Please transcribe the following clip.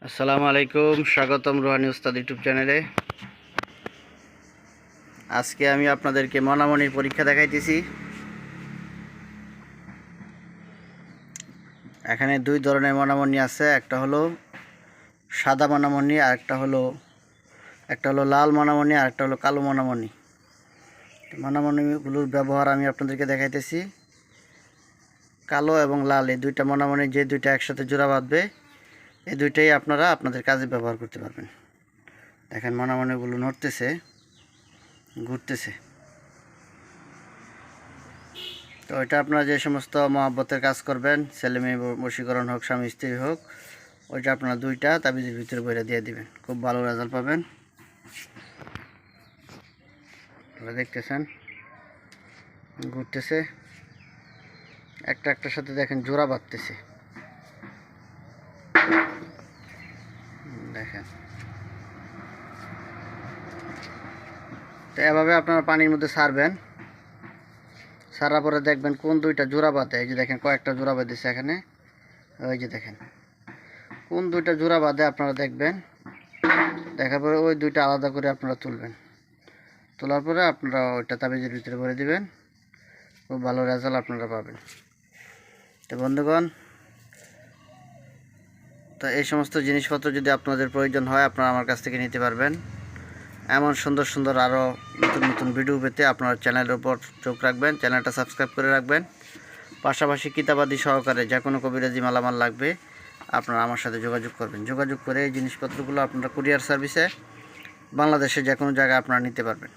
আসসালামু আলাইকুম, স্বাগতম রুহানি উস্তাদ ইউটিউব চ্যানেলে। আজকে আমি আপনাদেরকে মনামনির পরীক্ষা দেখাইতেছি। এখানে দুই ধরনের মনামনি আছে, একটা হলো সাদা মনামনি আর একটা হলো লাল মনামনি আর একটা হলো কালো মনামনি। মনামনিগুলোর ব্যবহার আমি আপনাদেরকে দেখাইতেছি। কালো এবং লাল এই দুইটা মনামনি, যে দুইটা একসাথে জোড়া বাঁধবে, এই দুইটাই আপনারা আপনাদের কাজে ব্যবহার করতে পারবেন। দেখেন মনামনিগুলো নড়তেছে, ঘুরতেছে। তো এটা আপনারা যে সমস্ত মহব্বতের কাজ করবেন, ছেলে মেয়ে বশীকরণ হোক, স্বামী স্ত্রী হোক, ওইটা আপনারা দুইটা তাবিজের ভিতরে বইরা দিয়ে দিবেন, খুব ভালো রেজাল্ট পাবেন। আপনারা দেখতেছেন ঘুরতেছে, একটার সাথে দেখেন জোড়া বাঁধতেছে। দেখেন, তো এভাবে আপনারা পানির মধ্যে ছাড়বেন। ছাড়ার পরে দেখবেন কোন দুইটা জোড়া বাঁধে। এই যে দেখেন কয়েকটা জোড়া বাঁধেছে এখানে, ওই যে দেখেন কোন দুইটা জোড়া বাঁধে আপনারা দেখবেন। দেখার পরে ওই দুইটা আলাদা করে আপনারা তুলবেন। তোলার পরে আপনারা ওইটা তাবিজের ভিতরে ভরে দিবেন, খুব ভালো রেজাল্ট আপনারা পাবেন। তো বন্ধুগণ, তো এই সমস্ত জিনিসপত্র যদি আপনাদের প্রয়োজন হয়, আপনারা আমার কাছ থেকে নিতে পারবেন। এমন সুন্দর সুন্দর আরও নতুন নতুন ভিডিও পেতে আপনার চ্যানেলের উপর চোখ রাখবেন, চ্যানেলটা সাবস্ক্রাইব করে রাখবেন। পাশাপাশি কিতাবাদি সহকারে যে কোনো কবিরাজি মালামাল লাগবে, আপনারা আমার সাথে যোগাযোগ করবেন। যোগাযোগ করে এই জিনিসপত্রগুলো আপনারা কুরিয়ার সার্ভিসে বাংলাদেশের যে কোনো জায়গায় আপনারা নিতে পারবেন।